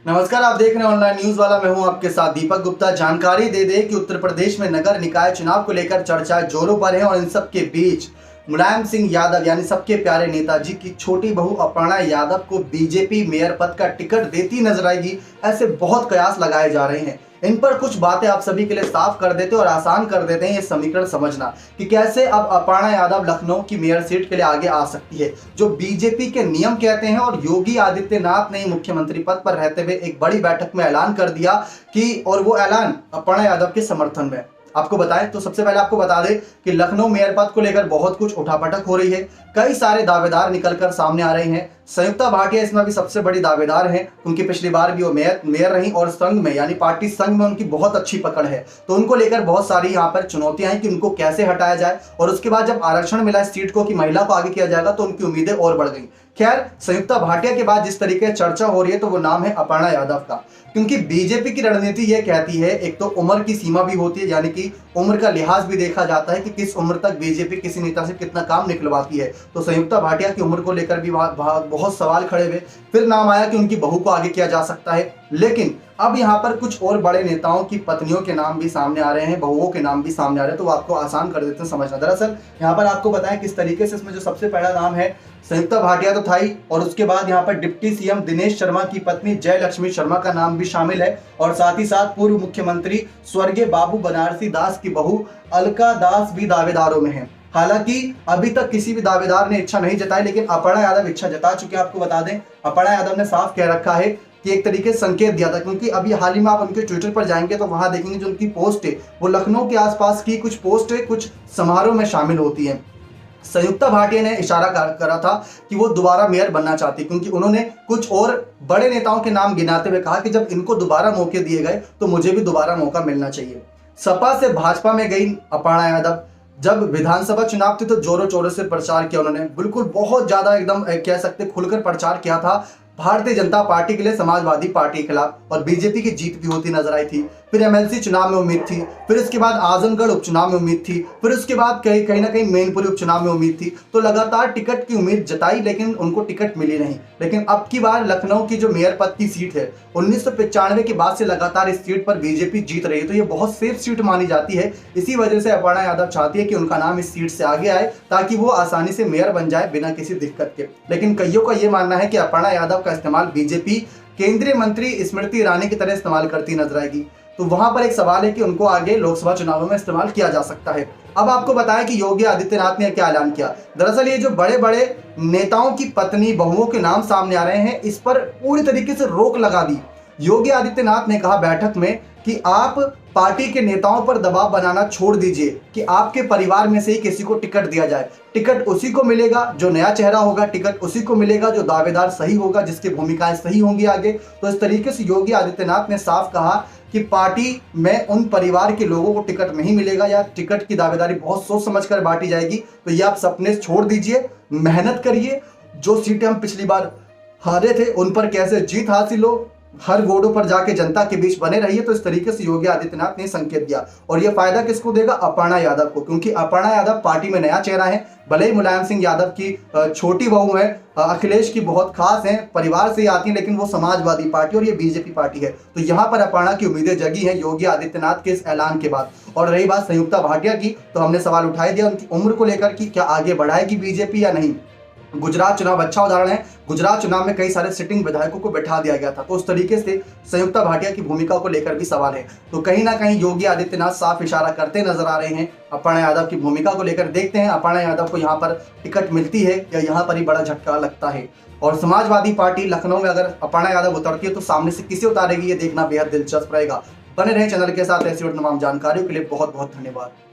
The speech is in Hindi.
नमस्कार, आप देख रहे हैं ऑनलाइन न्यूज वाला। मैं हूं आपके साथ दीपक गुप्ता। जानकारी दे दें कि उत्तर प्रदेश में नगर निकाय चुनाव को लेकर चर्चा जोरों पर है और इन सब के बीच मुलायम सिंह यादव यानी सबके प्यारे नेताजी की छोटी बहू अपर्णा यादव को बीजेपी मेयर पद का टिकट देती नजर आएगी, ऐसे बहुत कयास लगाए जा रहे हैं। इन पर कुछ बातें आप सभी के लिए साफ कर देते और आसान कर देते हैं ये समीकरण समझना कि कैसे अब अपर्णा यादव लखनऊ की मेयर सीट के लिए आगे आ सकती है, जो बीजेपी के नियम कहते हैं। और योगी आदित्यनाथ ने मुख्यमंत्री पद पर रहते हुए एक बड़ी बैठक में ऐलान कर दिया कि, और वो ऐलान अपर्णा यादव के समर्थन में। आपको बताएं तो सबसे पहले आपको बता दें कि लखनऊ मेयर पद को लेकर बहुत कुछ उठापटक हो रही है। कई सारे दावेदार निकलकर सामने आ रहे हैं। संयुक्ता भाटिया इसमें भी सबसे बड़ी दावेदार हैं, उनकी पिछली बार भी वो मेयर रही और संघ में यानी पार्टी संघ में उनकी बहुत अच्छी पकड़ है। तो उनको लेकर बहुत सारी यहाँ पर चुनौतियां हैं कि उनको कैसे हटाया जाए। और उसके बाद जब आरक्षण मिला इस सीट को कि महिला को आगे किया जाएगा तो उनकी उम्मीदें और बढ़ गई। खैर, संयुक्ता भाटिया के बाद जिस तरीके से चर्चा हो रही है तो वो नाम है अपर्णा यादव का, क्योंकि बीजेपी की रणनीति यह कहती है, एक तो उम्र की सीमा भी होती है, यानी कि उम्र का लिहाज भी देखा जाता है कि किस उम्र तक बीजेपी किसी नेता से कितना काम निकलवाती है। तो संयुक्ता भाटिया की उम्र को लेकर भी बहुत सवाल खड़े हुए। फिर नाम आया कि उनकी बहू को आगे किया जा सकता है, लेकिन अब यहाँ पर कुछ और बड़े नेताओं की पत्नियों के नाम भी सामने आ रहे हैं, बहुओं के नाम भी सामने आ रहे हैं। तो वो आपको आसान कर देते हैं समझना। दरअसल यहाँ पर आपको बताएं किस तरीके से इसमें जो सबसे पहला नाम है संयुक्ता भाटिया तो था ही, और उसके बाद यहाँ पर डिप्टी सीएम दिनेश शर्मा की पत्नी जयलक्ष्मी शर्मा का नाम भी शामिल है। और साथ ही साथ पूर्व मुख्यमंत्री स्वर्गीय बाबू बनारसी दास की बहू अलका दास भी दावेदारों में है। हालांकि अभी तक किसी भी दावेदार ने इच्छा नहीं जताई, लेकिन अपर्णा यादव इच्छा जता चुके हैं। आपको बता दें अपर्णा यादव ने साफ कह रखा है कि एक तरीके से संकेत दिया था, क्योंकि अभी हाल ही में आप उनके ट्विटर पर जाएंगे तो वहां देखेंगे जो उनकी पोस्ट है वो लखनऊ के आसपास की कुछ पोस्ट है, कुछ समारोह में शामिल होती है। संयुक्ता भाटिया ने इशारा करा था कि वो दोबारा मेयर बनना चाहती, क्योंकि उन्होंने कुछ और बड़े नेताओं के नाम गिनाते हुए कहा कि जब इनको दोबारा मौके दिए गए तो मुझे भी दोबारा मौका मिलना चाहिए। सपा से भाजपा में गई अपर्णा यादव। जब विधानसभा चुनाव थे तो जोरों शोरों से प्रचार किया उन्होंने, बिल्कुल बहुत ज्यादा एकदम कह सकते खुलकर प्रचार किया था भारतीय जनता पार्टी के लिए, समाजवादी पार्टी के खिलाफ, और बीजेपी की जीत भी होती नजर आई थी। फिर एमएलसी चुनाव में उम्मीद थी, फिर इसके बाद आजमगढ़ उपचुनाव में उम्मीद थी, फिर उसके बाद कहीं ना कहीं मैनपुरी उपचुनाव में उम्मीद थी। तो लगातार टिकट की उम्मीद जताई, लेकिन उनको टिकट मिली नहीं। लेकिन अब की बार लखनऊ की जो मेयर पद की सीट है 1995 के बाद से लगातार इस सीट पर बीजेपी जीत रही है, तो ये बहुत सेफ सीट मानी जाती है। इसी वजह से अपर्णा यादव चाहती है कि उनका नाम इस सीट से आगे आए ताकि वो आसानी से मेयर बन जाए बिना किसी दिक्कत के। लेकिन कईयों का ये मानना है कि अपर्णा यादव का इस्तेमाल बीजेपी केंद्रीय मंत्री स्मृति ईरानी की तरह इस्तेमाल करती नजर आएगी। तो वहां पर एक सवाल है कि उनको आगे लोकसभा चुनावों में इस्तेमाल किया जा सकता है। अब आपको बताएं कि योगी आदित्यनाथ ने क्या ऐलान किया। दरअसल ये जो बड़े बड़े नेताओं की पत्नी बहुओं के नाम सामने आ रहे हैं, इस पर पूरी तरीके से रोक लगा दी। योगी आदित्यनाथ ने कहा बैठक में कि आप पार्टी के नेताओं पर दबाव बनाना छोड़ दीजिए कि आपके परिवार में से ही किसी को टिकट दिया जाए। टिकट उसी को मिलेगा जो नया चेहरा होगा, टिकट उसी को मिलेगा जो दावेदार सही होगा, जिसकी भूमिकाएं सही होंगी आगे। तो इस तरीके से योगी आदित्यनाथ ने साफ कहा कि पार्टी में उन परिवार के लोगों को टिकट नहीं मिलेगा या टिकट की दावेदारी बहुत सोच समझकर बांटी जाएगी। तो ये आप सपने छोड़ दीजिए, मेहनत करिए। जो सीटें हम पिछली बार हारे थे उन पर कैसे जीत हासिल हो, हर वोटों पर जाके जनता के बीच बने रहिए। तो इस तरीके से योगी आदित्यनाथ ने संकेत दिया। और यह फायदा किसको देगा? अपर्णा यादव को, क्योंकि अपर्णा यादव पार्टी में नया चेहरा है। भले ही मुलायम सिंह यादव की छोटी बहू है, अखिलेश की बहुत खास है, परिवार से आती है, लेकिन वो समाजवादी पार्टी और ये बीजेपी पार्टी है। तो यहाँ पर अपर्णा की उम्मीदें जगी हैं योगी आदित्यनाथ के इस ऐलान के बाद। और रही बात संयुक्ता भाटिया की, तो हमने सवाल उठाई दिया उनकी उम्र को लेकर कि क्या आगे बढ़ाएगी बीजेपी या नहीं। गुजरात चुनाव अच्छा उदाहरण है। गुजरात चुनाव में कई सारे सिटिंग विधायकों को बैठा दिया गया था, तो उस तरीके से संयुक्ता भाटिया की भूमिका को लेकर भी सवाल है। तो कहीं ना कहीं योगी आदित्यनाथ साफ इशारा करते नजर आ रहे हैं अपर्णा यादव की भूमिका को लेकर। देखते हैं अपर्णा यादव को यहाँ पर टिकट मिलती है या यहाँ पर ही बड़ा झटका लगता है। और समाजवादी पार्टी लखनऊ में अगर अपर्णा यादव उतरती है तो सामने से किसे उतारेगी ये देखना बेहद दिलचस्प रहेगा। बने रहे चैनल के साथ ऐसी और तमाम जानकारियों के लिए बहुत बहुत धन्यवाद।